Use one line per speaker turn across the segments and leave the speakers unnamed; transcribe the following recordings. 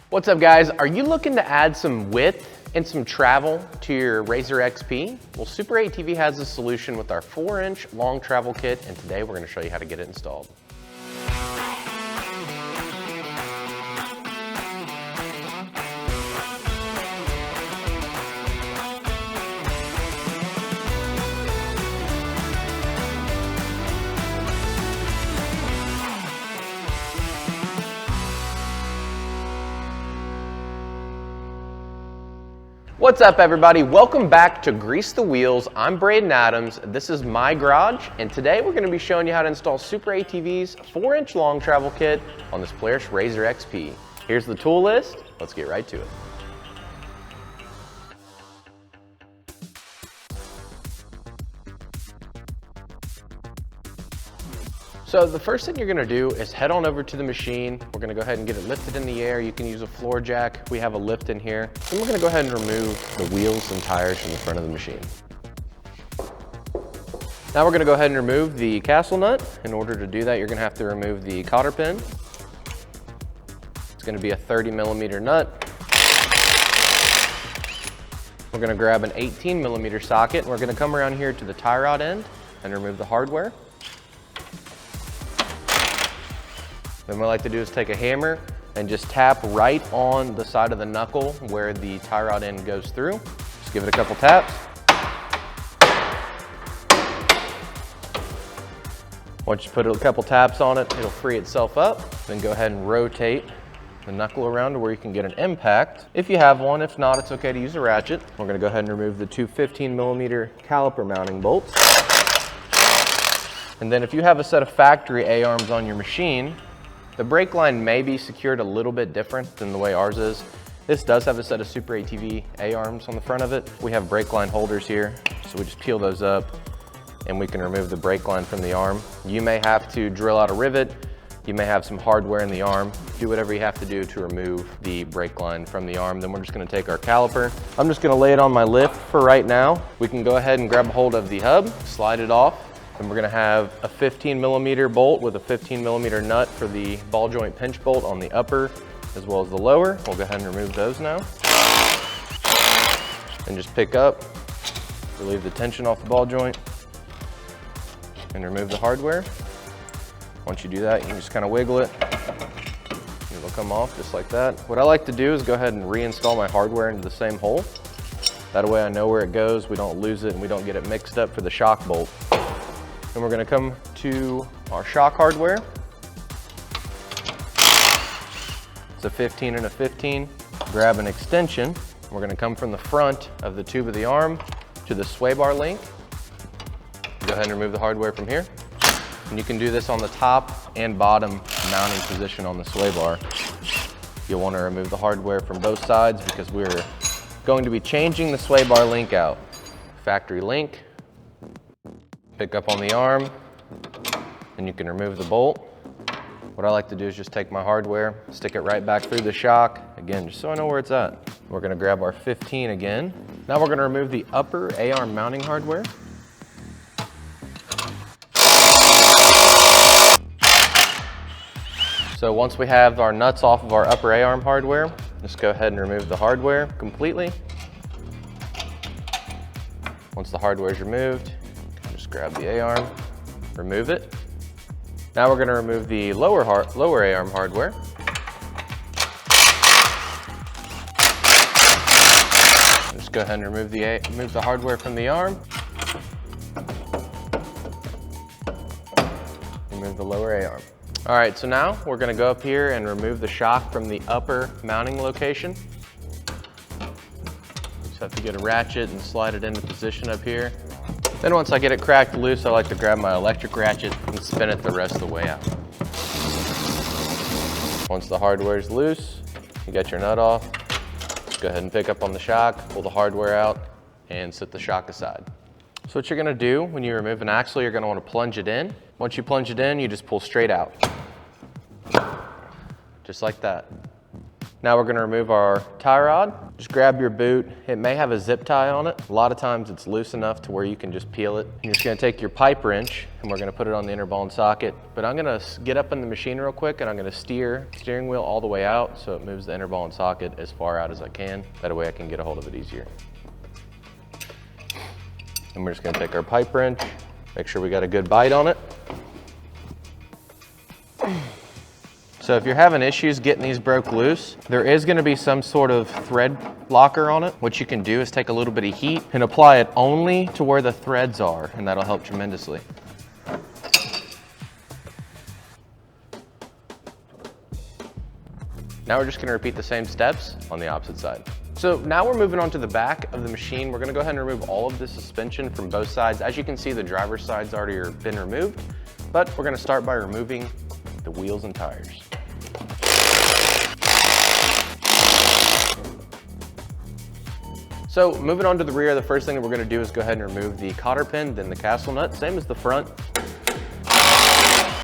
What's up guys? Are you looking to add some width and some travel to your RZR XP? Well, SuperATV has a solution with our 4-inch long travel kit, and today we're going to show you how to get it installed. What's up everybody? Welcome back to Grease the Wheels. I'm Braden Adams. This is my garage, and today we're going to be showing you how to install SuperATV's 4-inch long travel kit on this Polaris RZR XP. Here's the tool list. Let's get right to it. So the first thing you're gonna do is head on over to the machine. We're gonna go ahead and get it lifted in the air. You can use a floor jack. We have a lift in here. Then we're gonna go ahead and remove the wheels and tires from the front of the machine. Now we're gonna go ahead and remove the castle nut. In order to do that, you're gonna have to remove the cotter pin. It's gonna be a 30mm nut. We're gonna grab an 18mm socket. We're gonna come around here to the tie rod end and remove the hardware. Then what I like to do is take a hammer and just tap right on the side of the knuckle where the tie rod end goes through. Just give it a couple taps. Once you put a couple taps on it, it'll free itself up. Then go ahead and rotate the knuckle around to where you can get an impact. If you have one, if not, it's okay to use a ratchet. We're gonna go ahead and remove the two 15mm caliper mounting bolts. And then if you have a set of factory A-arms on your machine, the brake line may be secured a little bit different than the way ours is. This does have a set of SuperATV A-arms on the front of it. We have brake line holders here, so we just peel those up and we can remove the brake line from the arm. You may have to drill out a rivet. You may have some hardware in the arm. Do whatever you have to do to remove the brake line from the arm. Then we're just gonna take our caliper. I'm just gonna lay it on my lift for right now. We can go ahead and grab a hold of the hub, slide it off. And we're gonna have a 15mm bolt with a 15mm nut for the ball joint pinch bolt on the upper as well as the lower. We'll go ahead and remove those now. And just pick up, relieve the tension off the ball joint, and remove the hardware. Once you do that, you can just kind of wiggle it. And it'll come off just like that. What I like to do is go ahead and reinstall my hardware into the same hole. That way I know where it goes, we don't lose it, and we don't get it mixed up for the shock bolt. Then we're gonna come to our shock hardware. It's a 15 and a 15. Grab an extension. We're gonna come from the front of the tube of the arm to the sway bar link. Go ahead and remove the hardware from here. And you can do this on the top and bottom mounting position on the sway bar. You'll wanna remove the hardware from both sides because we're going to be changing the sway bar link out. Factory link. Pick up on the arm, and you can remove the bolt. What I like to do is just take my hardware, stick it right back through the shock, again, just so I know where it's at. We're gonna grab our 15 again. Now we're gonna remove the upper A-arm mounting hardware. So once we have our nuts off of our upper A-arm hardware, just go ahead and remove the hardware completely. Once the hardware is removed, just grab the A-arm, remove it. Now we're gonna remove the lower A-arm hardware. Just go ahead and remove the hardware from the arm. Remove the lower A-arm. All right, so now we're gonna go up here and remove the shock from the upper mounting location. Just have to get a ratchet and slide it into position up here. Then once I get it cracked loose, I like to grab my electric ratchet and spin it the rest of the way out. Once the hardware is loose, you got your nut off, just go ahead and pick up on the shock, pull the hardware out, and set the shock aside. So what you're gonna do when you remove an axle, you're gonna wanna plunge it in. Once you plunge it in, you just pull straight out. Just like that. Now we're gonna remove our tie rod. Just grab your boot. It may have a zip tie on it. A lot of times it's loose enough to where you can just peel it. You're just gonna take your pipe wrench and we're gonna put it on the inner ball and socket. But I'm gonna get up in the machine real quick and I'm gonna steer the steering wheel all the way out so it moves the inner ball and socket as far out as I can. That way I can get a hold of it easier. And we're just gonna take our pipe wrench, make sure we got a good bite on it. So if you're having issues getting these broke loose, there is gonna be some sort of thread blocker on it. What you can do is take a little bit of heat and apply it only to where the threads are, and that'll help tremendously. Now we're just gonna repeat the same steps on the opposite side. So now we're moving on to the back of the machine. We're gonna go ahead and remove all of the suspension from both sides. As you can see, the driver's side's already been removed, but we're gonna start by removing the wheels and tires. So moving on to the rear, the first thing that we're gonna do is go ahead and remove the cotter pin, then the castle nut, same as the front.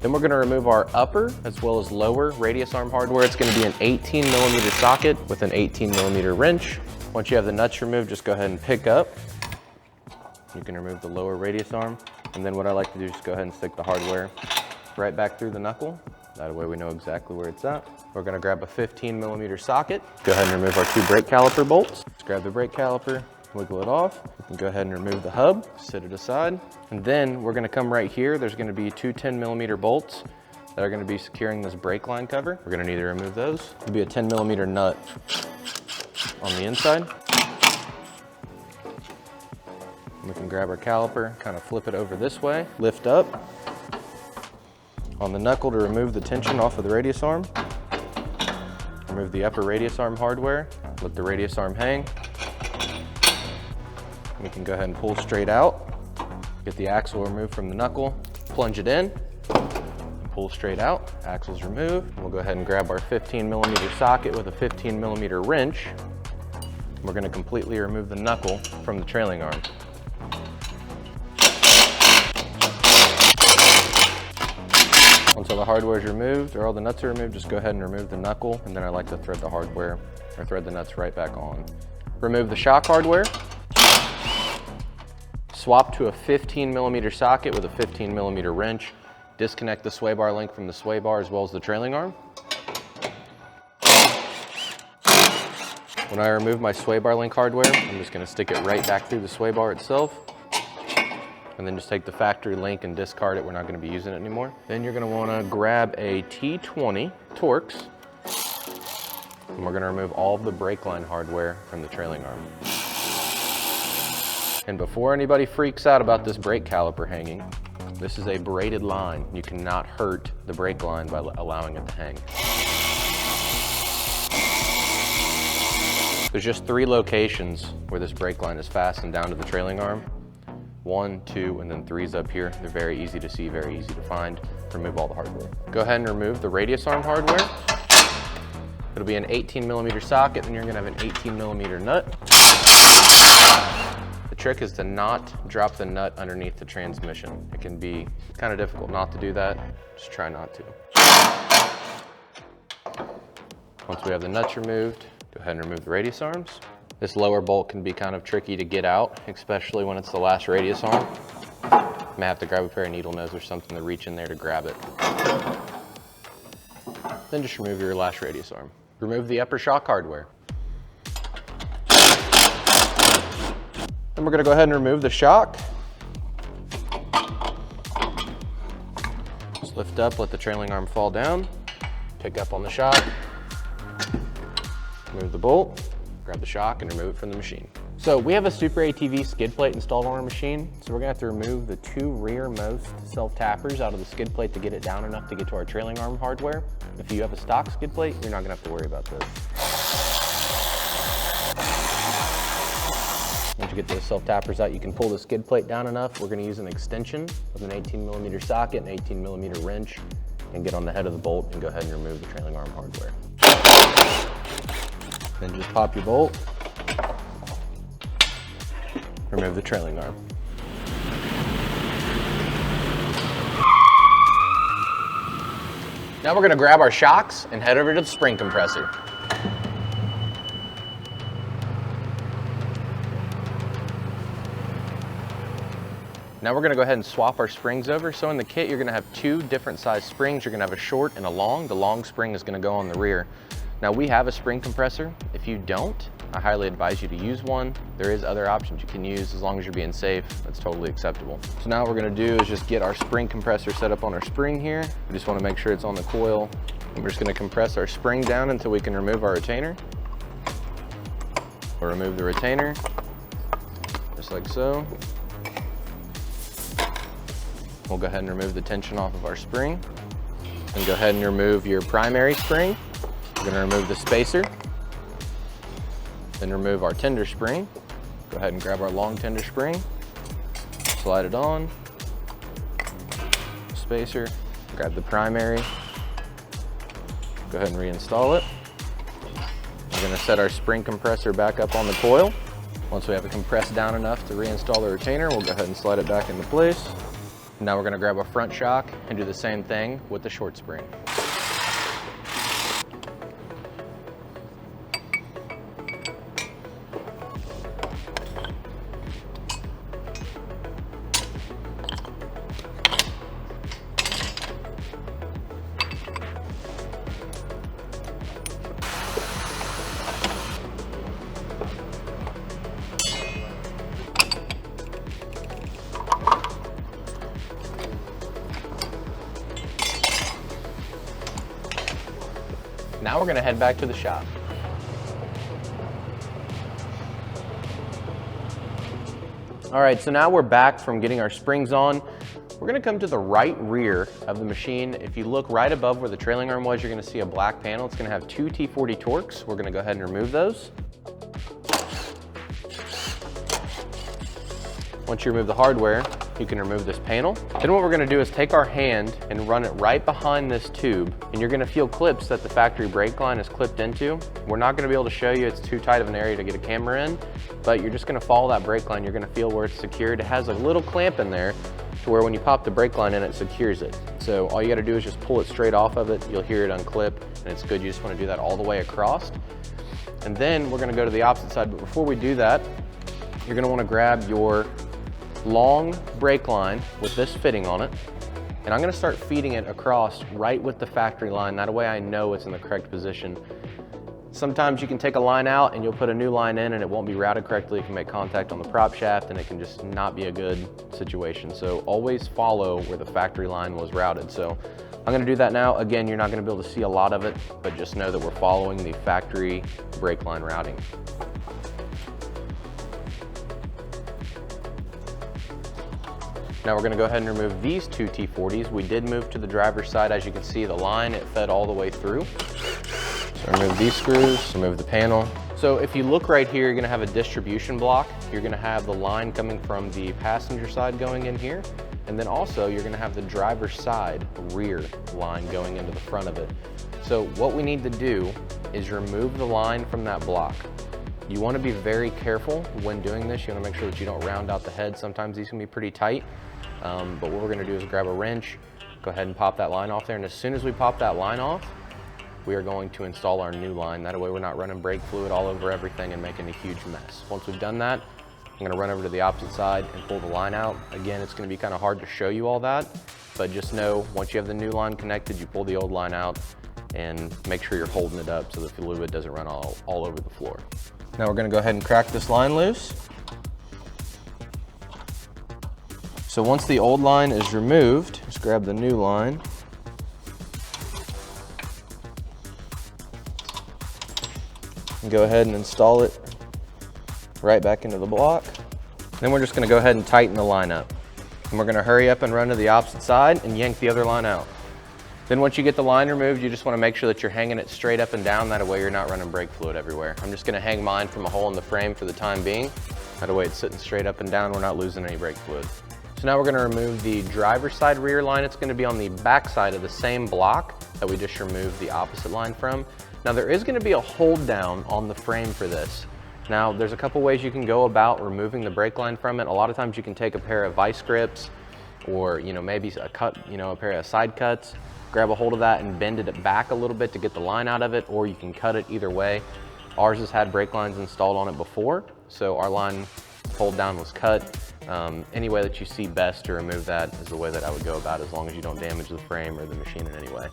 Then we're gonna remove our upper as well as lower radius arm hardware. It's gonna be an 18mm socket with an 18mm wrench. Once you have the nuts removed, just go ahead and pick up. You can remove the lower radius arm. And then what I like to do is just go ahead and stick the hardware right back through the knuckle. That way we know exactly where it's at. We're gonna grab a 15mm socket. Go ahead and remove our 2 brake caliper bolts. Just grab the brake caliper, wiggle it off. We can go ahead and remove the hub, set it aside. And then we're gonna come right here. There's gonna be 2 10mm bolts that are gonna be securing this brake line cover. We're gonna need to remove those. It'll be a 10mm nut on the inside. We can grab our caliper, kind of flip it over this way, lift up on the knuckle to remove the tension off of the radius arm. Remove the upper radius arm hardware, let the radius arm hang. We can go ahead and pull straight out, get the axle removed from the knuckle, plunge it in, and pull straight out. Axle's removed. We'll go ahead and grab our 15mm socket with a 15mm wrench. We're gonna completely remove the knuckle from the trailing arm. Once all the hardware is removed, or all the nuts are removed, just go ahead and remove the knuckle, and then I like to thread the hardware, or thread the nuts right back on. Remove the shock hardware. Swap to a 15mm socket with a 15mm wrench. Disconnect the sway bar link from the sway bar as well as the trailing arm. When I remove my sway bar link hardware, I'm just gonna stick it right back through the sway bar itself. And then just take the factory link and discard it. We're not gonna be using it anymore. Then you're gonna wanna grab a T20 Torx, and we're gonna remove all of the brake line hardware from the trailing arm. And before anybody freaks out about this brake caliper hanging, this is a braided line. You cannot hurt the brake line by allowing it to hang. There's just 3 locations where this brake line is fastened down to the trailing arm. 1, 2, and then 3's up here. They're very easy to see, very easy to find. Remove all the hardware. Go ahead and remove the radius arm hardware. It'll be an 18mm socket, and you're gonna have an 18mm nut. The trick is to not drop the nut underneath the transmission. It can be kind of difficult not to do that. Just try not to. Once we have the nuts removed, go ahead and remove the radius arms. This lower bolt can be kind of tricky to get out, especially when it's the last radius arm. You may have to grab a pair of needle nose or something to reach in there to grab it. Then just remove your last radius arm. Remove the upper shock hardware. Then we're gonna go ahead and remove the shock. Just lift up, let the trailing arm fall down. Pick up on the shock. Remove the bolt. Grab the shock and remove it from the machine. So we have a SuperATV skid plate installed on our machine. So we're gonna have to remove the 2 rearmost self-tappers out of the skid plate to get it down enough to get to our trailing arm hardware. If you have a stock skid plate, you're not gonna have to worry about this. Once you get those self-tappers out, you can pull the skid plate down enough. We're gonna use an extension with an 18mm socket, an 18mm wrench, and get on the head of the bolt and go ahead and remove the trailing arm hardware. Then just pop your bolt, remove the trailing arm. Now we're gonna grab our shocks and head over to the spring compressor. Now we're gonna go ahead and swap our springs over. So in the kit, you're gonna have 2 different size springs. You're gonna have a short and a long. The long spring is gonna go on the rear. Now we have a spring compressor. If you don't, I highly advise you to use one. There is other options you can use as long as you're being safe. That's totally acceptable. So now what we're gonna do is just get our spring compressor set up on our spring here. We just wanna make sure it's on the coil. And we're just gonna compress our spring down until we can remove our retainer. We'll remove the retainer, just like so. We'll go ahead and remove the tension off of our spring. And go ahead and remove your primary spring. We're gonna remove the spacer. Then remove our tender spring. Go ahead and grab our long tender spring. Slide it on. Spacer, grab the primary. Go ahead and reinstall it. We're gonna set our spring compressor back up on the coil. Once we have it compressed down enough to reinstall the retainer, we'll go ahead and slide it back into place. Now we're gonna grab a front shock and do the same thing with the short spring. Now we're gonna head back to the shop. All right, so now we're back from getting our springs on. We're gonna come to the right rear of the machine. If you look right above where the trailing arm was, you're gonna see a black panel. It's gonna have 2 T40 Torx. We're gonna go ahead and remove those. Once you remove the hardware, you can remove this panel. Then what we're gonna do is take our hand and run it right behind this tube, and you're gonna feel clips that the factory brake line is clipped into. We're not gonna be able to show you, it's too tight of an area to get a camera in, but you're just gonna follow that brake line. You're gonna feel where it's secured. It has a little clamp in there to where when you pop the brake line in, it secures it. So all you gotta do is just pull it straight off of it. You'll hear it unclip, and it's good. You just wanna do that all the way across. And then we're gonna go to the opposite side, but before we do that, you're gonna wanna grab your long brake line with this fitting on it, and I'm gonna start feeding it across right with the factory line. That way I know it's in the correct position. Sometimes you can take a line out and you'll put a new line in and it won't be routed correctly. It can make contact on the prop shaft and it can just not be a good situation. So always follow where the factory line was routed. So I'm gonna do that now. Again, you're not gonna be able to see a lot of it, but just know that we're following the factory brake line routing. Now we're gonna go ahead and remove these 2 T40s. We did move to the driver's side. As you can see, the line, it fed all the way through. So remove these screws, remove the panel. So if you look right here, you're gonna have a distribution block. You're gonna have the line coming from the passenger side going in here. And then also you're gonna have the driver's side rear line going into the front of it. So what we need to do is remove the line from that block. You wanna be very careful when doing this. You wanna make sure that you don't round out the head. Sometimes these can be pretty tight. But what we're gonna do is grab a wrench, go ahead and pop that line off there. And as soon as we pop that line off, we are going to install our new line. That way we're not running brake fluid all over everything and making a huge mess. Once we've done that, I'm gonna run over to the opposite side and pull the line out. Again, it's gonna be kind of hard to show you all that, but just know once you have the new line connected, you pull the old line out and make sure you're holding it up so the fluid doesn't run all over the floor. Now we're gonna go ahead and crack this line loose. So once the old line is removed, just grab the new line. And go ahead and install it right back into the block. Then we're just gonna go ahead and tighten the line up. And we're gonna hurry up and run to the opposite side and yank the other line out. Then once you get the line removed, you just wanna make sure that you're hanging it straight up and down. That way you're not running brake fluid everywhere. I'm just gonna hang mine from a hole in the frame for the time being. That way it's sitting straight up and down. We're not losing any brake fluid. So now we're gonna remove the driver's side rear line. It's gonna be on the back side of the same block that we just removed the opposite line from. Now there is gonna be a hold down on the frame for this. Now there's a couple ways you can go about removing the brake line from it. A lot of times you can take a pair of vice grips or maybe a pair of side cuts, grab a hold of that and bend it back a little bit to get the line out of it, or you can cut it either way. Ours has had brake lines installed on it before, so our line hold down was cut. Any way that you see best to remove that is the way that I would go about it, as long as you don't damage the frame or the machine in any way.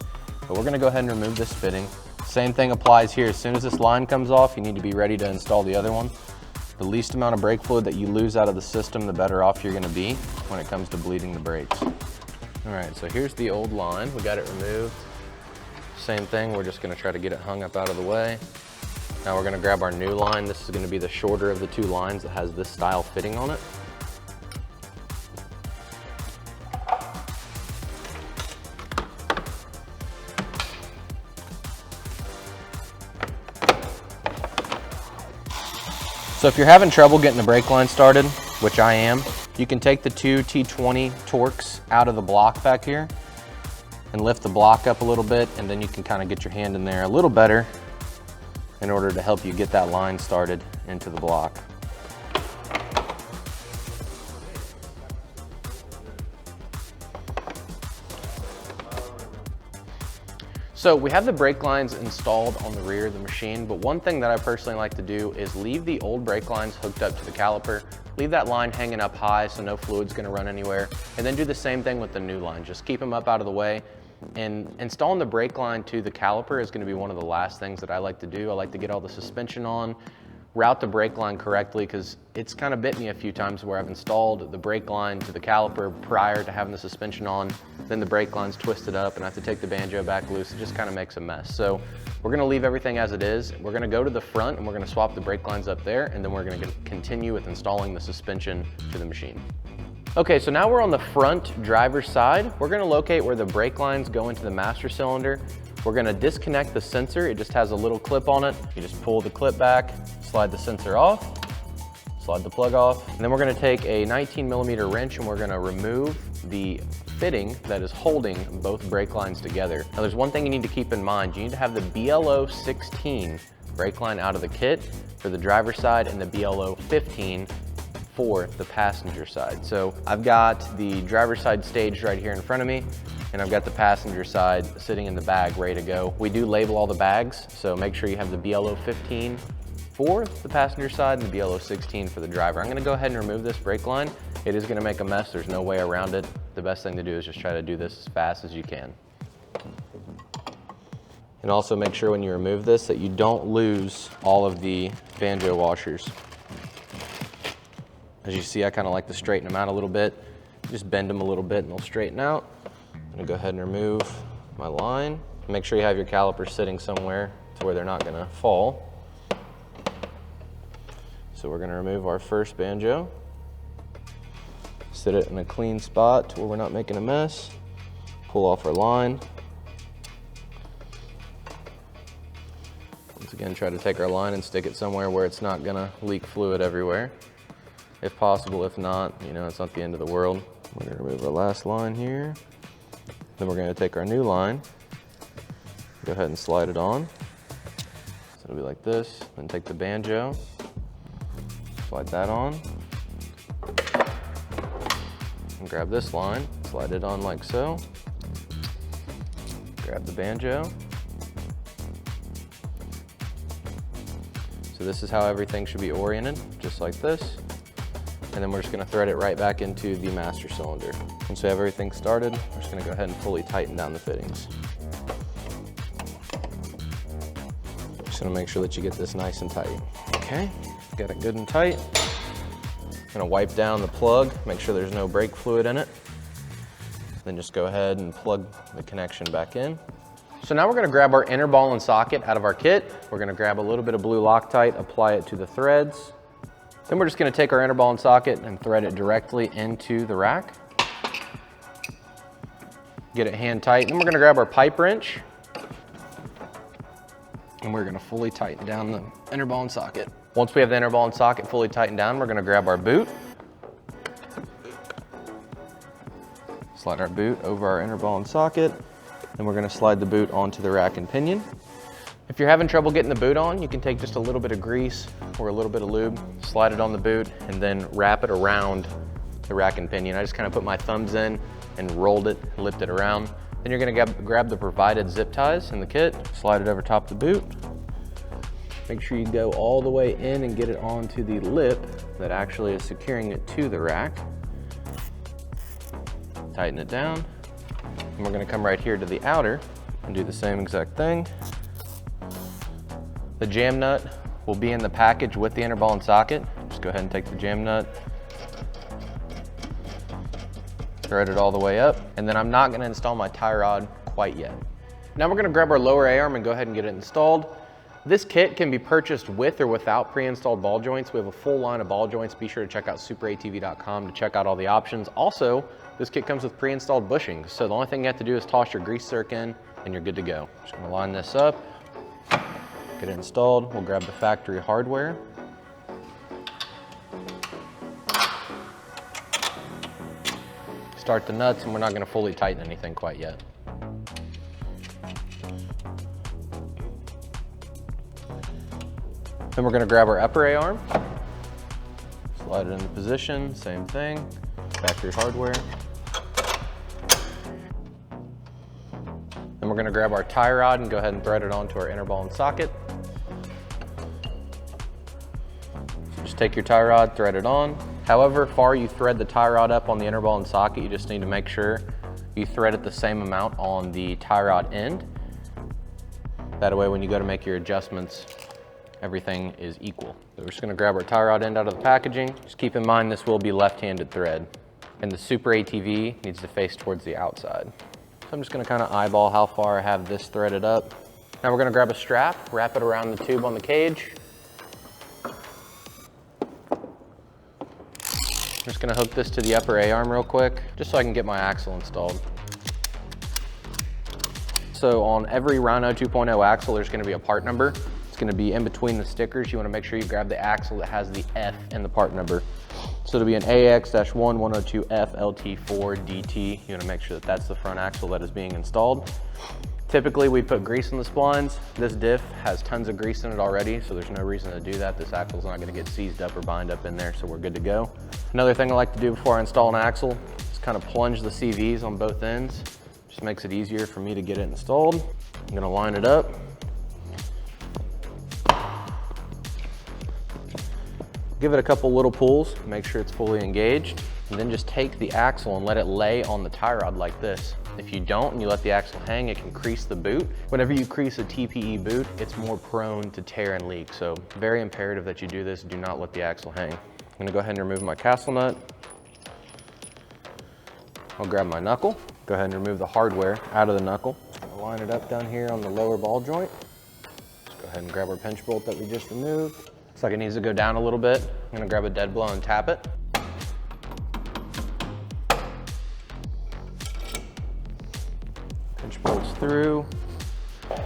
But we're gonna go ahead and remove this fitting. Same thing applies here. As soon as this line comes off, you need to be ready to install the other one. The least amount of brake fluid that you lose out of the system, the better off you're gonna be when it comes to bleeding the brakes. All right, so here's the old line. We got it removed. Same thing, we're just gonna try to get it hung up out of the way. Now we're gonna grab our new line. This is gonna be the shorter of the two lines that has this style fitting on it. So if you're having trouble getting the brake line started, which I am, you can take the two T20 Torx out of the block back here and lift the block up a little bit, and then you can kind of get your hand in there a little better in order to help you get that line started into the block. So we have the brake lines installed on the rear of the machine, but one thing that I personally like to do is leave the old brake lines hooked up to the caliper, leave that line hanging up high so no fluid's gonna run anywhere, and then do the same thing with the new line. Just keep them up out of the way. And installing the brake line to the caliper is gonna be one of the last things that I like to do. I like to get all the suspension on, route the brake line correctly, because it's kind of bit me a few times where I've installed the brake line to the caliper prior to having the suspension on, then the brake line's twisted up and I have to take the banjo back loose. It just kind of makes a mess. So we're gonna leave everything as it is. We're gonna go to the front and we're gonna swap the brake lines up there, and then we're gonna continue with installing the suspension to the machine. Okay, so now we're on the front driver's side. We're gonna locate where the brake lines go into the master cylinder. We're gonna disconnect the sensor. It just has a little clip on it. You just pull the clip back, slide the sensor off, slide the plug off, and then we're gonna take a 19mm wrench and we're gonna remove the fitting that is holding both brake lines together. Now there's one thing you need to keep in mind. You need to have the BLO 16 brake line out of the kit for the driver's side and the BLO 15 for the passenger side. So I've got the driver's side staged right here in front of me, and I've got the passenger side sitting in the bag ready to go. We do label all the bags, so make sure you have the BLO 15 for the passenger side and the BLO 16 for the driver. I'm gonna go ahead and remove this brake line. It is gonna make a mess, there's no way around it. The best thing to do is just try to do this as fast as you can. And also make sure when you remove this that you don't lose all of the banjo washers. As you see, I kind of like to straighten them out a little bit. Just bend them a little bit and they'll straighten out. I'm gonna go ahead and remove my line. Make sure you have your calipers sitting somewhere to where they're not gonna fall. So we're gonna remove our first banjo. Sit it in a clean spot to where we're not making a mess. Pull off our line. Once again, try to take our line and stick it somewhere where it's not gonna leak fluid everywhere. If possible, if not, you know, it's not the end of the world. We're gonna remove our last line here. Then we're gonna take our new line, go ahead and slide it on. So it'll be like this, then take the banjo, slide that on, and grab this line, slide it on like so. Grab the banjo. So this is how everything should be oriented, just like this. And then we're just gonna thread it right back into the master cylinder. Once we have everything started, we're just gonna go ahead and fully tighten down the fittings. Just gonna make sure that you get this nice and tight. Okay, got it good and tight. Gonna wipe down the plug, make sure there's no brake fluid in it. Then just go ahead and plug the connection back in. So now we're gonna grab our inner ball and socket out of our kit. We're gonna grab a little bit of blue Loctite, apply it to the threads. Then we're just gonna take our inner ball and socket and thread it directly into the rack. Get it hand tight. Then we're gonna grab our pipe wrench and we're gonna fully tighten down the inner ball and socket. Once we have the inner ball and socket fully tightened down, we're gonna grab our boot. Slide our boot over our inner ball and socket. Then we're gonna slide the boot onto the rack and pinion. If you're having trouble getting the boot on, you can take just a little bit of grease or a little bit of lube, slide it on the boot, and then wrap it around the rack and pinion. I just kind of put my thumbs in and rolled it, lipped it around. Then you're gonna grab the provided zip ties in the kit, slide it over top the boot, Make sure you go all the way in and get it onto the lip that actually is securing it to the rack. Tighten it down. And we're gonna come right here to the outer and do the same exact thing. The jam nut will be in the package with the inner ball and socket. Just go ahead and take the jam nut, thread it all the way up, and then I'm not gonna install my tie rod quite yet. Now we're gonna grab our lower A-arm and go ahead and get it installed. This kit can be purchased with or without pre-installed ball joints. We have a full line of ball joints. Be sure to check out SuperATV.com to check out all the options. Also, this kit comes with pre-installed bushings. So the only thing you have to do is toss your grease zerk in and you're good to go. Just gonna line this up, get it installed. We'll grab the factory hardware. Start the nuts, and we're not gonna fully tighten anything quite yet. Then we're gonna grab our upper A-arm, slide it into position, same thing, factory hardware. Then we're gonna grab our tie rod and go ahead and thread it onto our inner ball and socket. So just take your tie rod, thread it on. However far you thread the tie rod up on the inner ball and socket, you just need to make sure you thread it the same amount on the tie rod end. That way when you go to make your adjustments, everything is equal. So we're just gonna grab our tie rod end out of the packaging. Just keep in mind this will be left-handed thread, and the SuperATV needs to face towards the outside. So I'm just gonna kind of eyeball how far I have this threaded up. Now we're gonna grab a strap, wrap it around the tube on the cage. I'm just gonna hook this to the upper A-arm real quick, just so I can get my axle installed. So on every Rhino 2.0 axle, there's gonna be a part number. It's gonna be in between the stickers. You wanna make sure you grab the axle that has the F in the part number. So it'll be an AX-1102F LT4DT. You wanna make sure that that's the front axle that is being installed. Typically we put grease in the splines. This diff has tons of grease in it already, so there's no reason to do that. This axle's not gonna get seized up or bind up in there, so we're good to go. Another thing I like to do before I install an axle is kind of plunge the CVs on both ends. Just makes it easier for me to get it installed. I'm gonna line it up. Give it a couple little pulls, make sure it's fully engaged, and then just take the axle and let it lay on the tie rod like this. If you don't and you let the axle hang, it can crease the boot. Whenever you crease a TPE boot, it's more prone to tear and leak. So very imperative that you do this. Do not let the axle hang. I'm gonna go ahead and remove my castle nut. I'll grab my knuckle. Go ahead and remove the hardware out of the knuckle. I'll line it up down here on the lower ball joint. Just go ahead and grab our pinch bolt that we just removed. Looks like it needs to go down a little bit. I'm gonna grab a dead blow and tap it. Pinch bolts through. I'm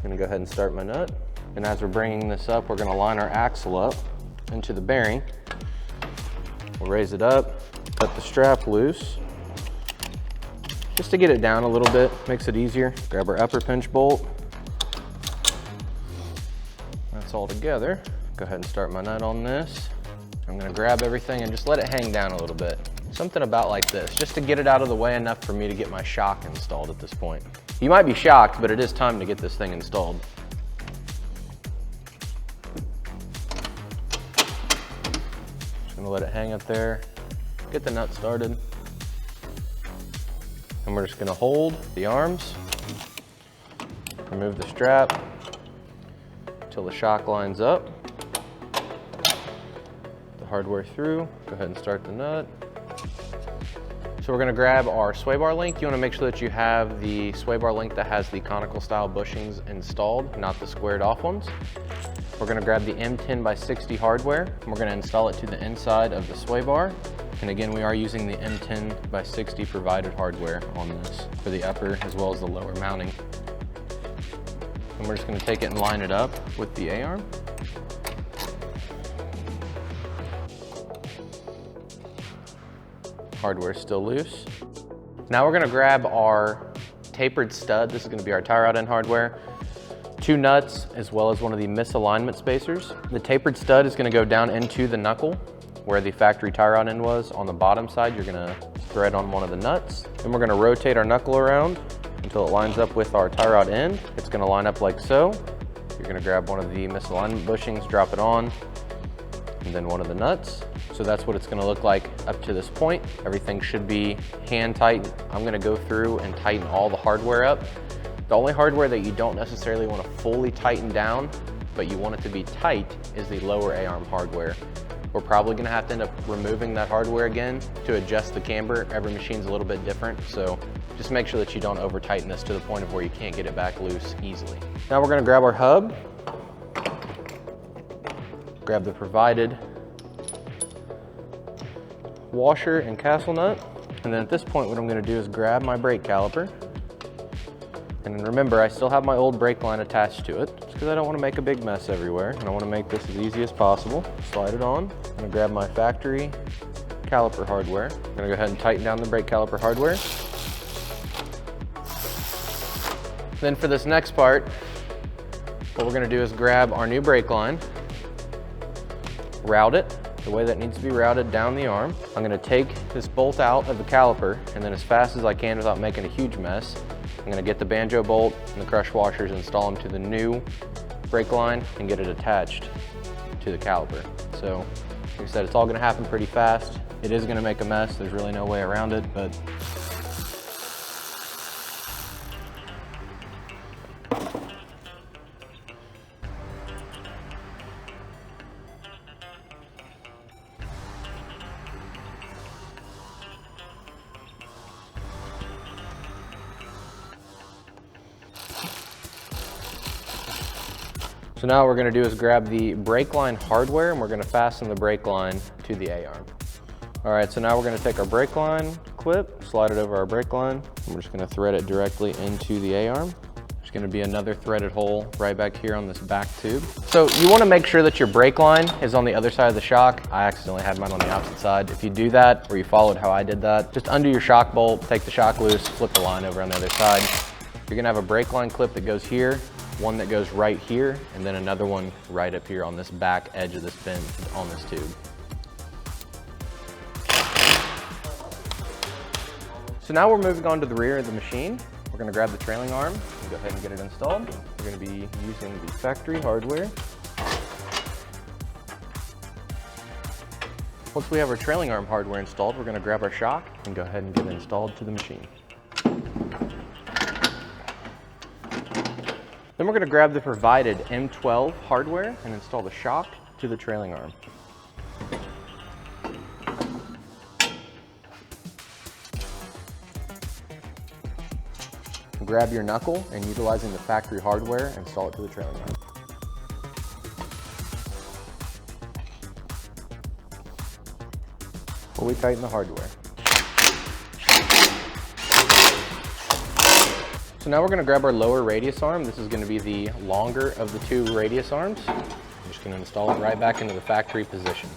gonna go ahead and start my nut. And as we're bringing this up, we're gonna line our axle up into the bearing. We'll raise it up, cut the strap loose. Just to get it down a little bit, makes it easier. Grab our upper pinch bolt. That's all together. Go ahead and start my nut on this. I'm gonna grab everything and just let it hang down a little bit. Something about like this, just to get it out of the way enough for me to get my shock installed at this point. You might be shocked, but it is time to get this thing installed. Just gonna let it hang up there, get the nut started. And we're just gonna hold the arms, remove the strap until the shock lines up. The hardware through, go ahead and start the nut. So we're gonna grab our sway bar link. You wanna make sure that you have the sway bar link that has the conical style bushings installed, not the squared off ones. We're gonna grab the M10x60 hardware, and we're gonna install it to the inside of the sway bar. And again, we are using the M10x60 provided hardware on this for the upper as well as the lower mounting. And we're just gonna take it and line it up with the A-arm. Hardware's still loose. Now we're gonna grab our tapered stud. This is gonna be our tie rod end hardware. 2 nuts, as well as one of the misalignment spacers. The tapered stud is gonna go down into the knuckle where the factory tie rod end was. On the bottom side, you're gonna thread on one of the nuts. Then we're gonna rotate our knuckle around until it lines up with our tie rod end. It's gonna line up like so. You're gonna grab one of the misalignment bushings, drop it on, and then one of the nuts. So that's what it's gonna look like up to this point. Everything should be hand tightened. I'm gonna go through and tighten all the hardware up. The only hardware that you don't necessarily wanna fully tighten down, but you want it to be tight, is the lower A-arm hardware. We're probably gonna have to end up removing that hardware again to adjust the camber. Every machine's a little bit different, so just make sure that you don't over tighten this to the point of where you can't get it back loose easily. Now we're gonna grab our hub, grab the provided washer and castle nut, and then at this point what I'm gonna do is grab my brake caliper. And remember, I still have my old brake line attached to it, just because I don't want to make a big mess everywhere, and I want to make this as easy as possible. Slide it on. I'm going to grab my factory caliper hardware. I'm going to go ahead and tighten down the brake caliper hardware. Then for this next part, what we're going to do is grab our new brake line, route it the way that needs to be routed down the arm. I'm going to take this bolt out of the caliper, and then as fast as I can without making a huge mess, I'm gonna get the banjo bolt and the crush washers, install them to the new brake line, and get it attached to the caliper. So, like I said, it's all gonna happen pretty fast. It is gonna make a mess. There's really no way around it, but so now what we're gonna do is grab the brake line hardware, and we're gonna fasten the brake line to the A-arm. All right, so now we're gonna take our brake line clip, slide it over our brake line, and we're just gonna thread it directly into the A-arm. There's gonna be another threaded hole right back here on this back tube. So you wanna make sure that your brake line is on the other side of the shock. I accidentally had mine on the opposite side. If you do that, or you followed how I did that, just undo your shock bolt, take the shock loose, flip the line over on the other side. You're gonna have a brake line clip that goes here, one that goes right here, and then another one right up here on this back edge of this bin on this tube. So now we're moving on to the rear of the machine. We're gonna grab the trailing arm and go ahead and get it installed. We're gonna be using the factory hardware. Once we have our trailing arm hardware installed, we're gonna grab our shock and go ahead and get it installed to the machine. Then we're gonna grab the provided M12 hardware and install the shock to the trailing arm. Grab your knuckle and, utilizing the factory hardware, install it to the trailing arm. Fully tighten the hardware. So now we're gonna grab our lower radius arm. This is gonna be the longer of the two radius arms. I'm just gonna install it right back into the factory position.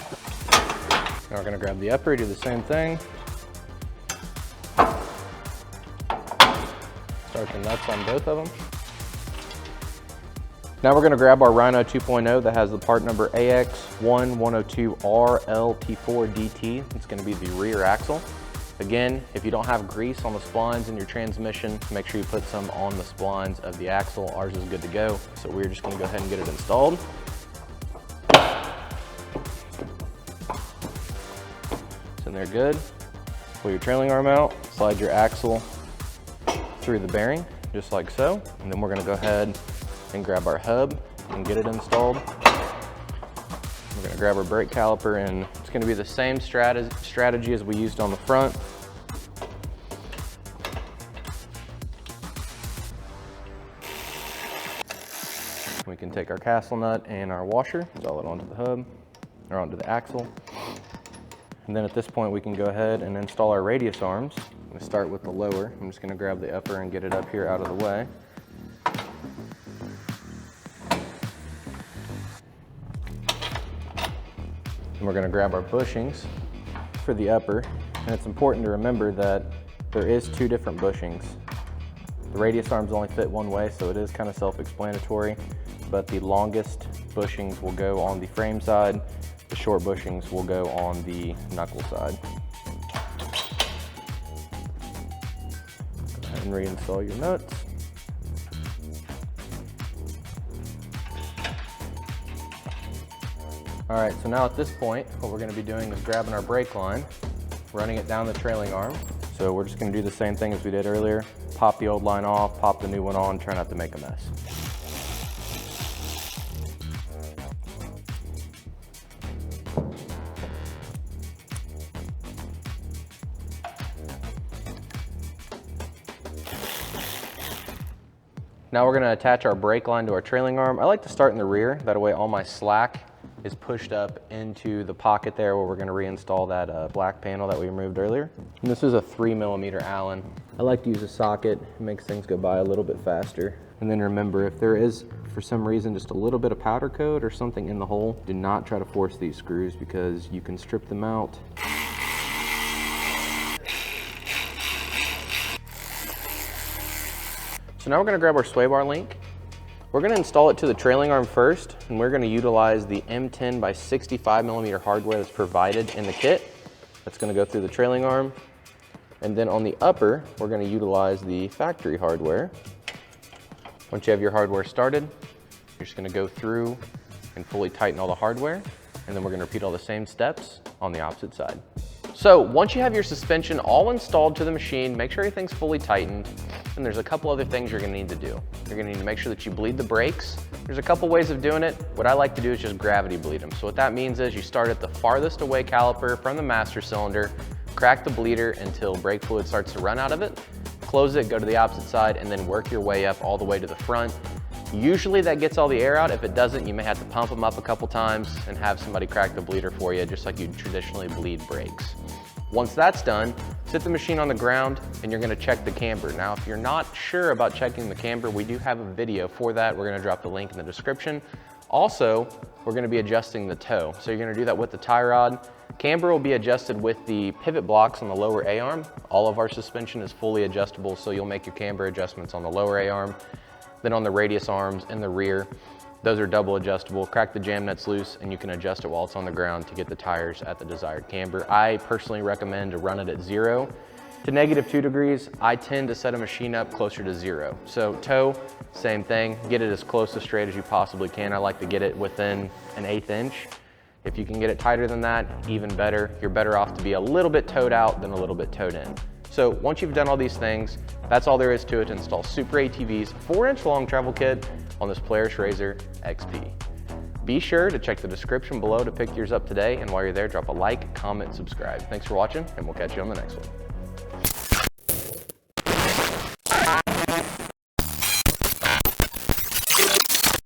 Now we're gonna grab the upper, do the same thing. Start the nuts on both of them. Now we're gonna grab our Rhino 2.0 that has the part number AX1102RLT4DT. It's gonna be the rear axle. Again, if you don't have grease on the splines in your transmission, make sure you put some on the splines of the axle. Ours is good to go, so we're just gonna go ahead and get it installed. It's in there good. Pull your trailing arm out, slide your axle through the bearing, just like so. And then we're gonna go ahead and grab our hub and get it installed. We're gonna grab our brake caliper, and it's gonna be the same strategy as we used on the front. We can take our castle nut and our washer, install it onto the hub, or onto the axle. And then at this point, we can go ahead and install our radius arms. I'm gonna start with the lower. I'm just gonna grab the upper and get it up here out of the way. And we're gonna grab our bushings for the upper. And it's important to remember that there is two different bushings. The radius arms only fit one way, so it is kind of self-explanatory, but the longest bushings will go on the frame side. The short bushings will go on the knuckle side. Go ahead and reinstall your nuts. All right, so now at this point, what we're gonna be doing is grabbing our brake line, running it down the trailing arm. So we're just gonna do the same thing as we did earlier. Pop the old line off, pop the new one on, try not to make a mess. Now we're gonna attach our brake line to our trailing arm. I like to start in the rear, that way all my slack is pushed up into the pocket there where we're gonna reinstall that black panel that we removed earlier. And this is a 3mm Allen. I like to use a socket, it makes things go by a little bit faster. And then remember, if there is, for some reason, just a little bit of powder coat or something in the hole, do not try to force these screws because you can strip them out. So now we're gonna grab our sway bar link. We're gonna install it to the trailing arm first, and we're gonna utilize the M10 by 65mm hardware that's provided in the kit. That's gonna go through the trailing arm. And then on the upper, we're gonna utilize the factory hardware. Once you have your hardware started, you're just gonna go through and fully tighten all the hardware, and then we're gonna repeat all the same steps on the opposite side. So once you have your suspension all installed to the machine, make sure everything's fully tightened. And there's a couple other things you're gonna need to do. You're gonna need to make sure that you bleed the brakes. There's a couple ways of doing it. What I like to do is just gravity bleed them. So what that means is you start at the farthest away caliper from the master cylinder, crack the bleeder until brake fluid starts to run out of it, close it, go to the opposite side, and then work your way up all the way to the front. Usually that gets all the air out. If it doesn't, you may have to pump them up a couple times and have somebody crack the bleeder for you, just like you traditionally bleed brakes. Once that's done, sit the machine on the ground and you're gonna check the camber. Now, if you're not sure about checking the camber, we do have a video for that. We're gonna drop the link in the description. Also, we're gonna be adjusting the toe. So you're gonna do that with the tie rod. Camber will be adjusted with the pivot blocks on the lower A-arm. All of our suspension is fully adjustable, so you'll make your camber adjustments on the lower A-arm. Then on the radius arms in the rear, those are double adjustable. Crack the jam nuts loose and you can adjust it while it's on the ground to get the tires at the desired camber. I personally recommend to run it at 0 to -2 degrees. I tend to set a machine up closer to 0. So toe, same thing. Get it as close to straight as you possibly can. I like to get it within 1/8 inch. If you can get it tighter than that, even better. You're better off to be a little bit toed out than a little bit toed in. So once you've done all these things, that's all there is to it to install SuperATV's 4-inch long travel kit on this Polaris RZR XP. Be sure to check the description below to pick yours up today, and while you're there, drop a like, comment, subscribe. Thanks for watching, and we'll catch you on the next one.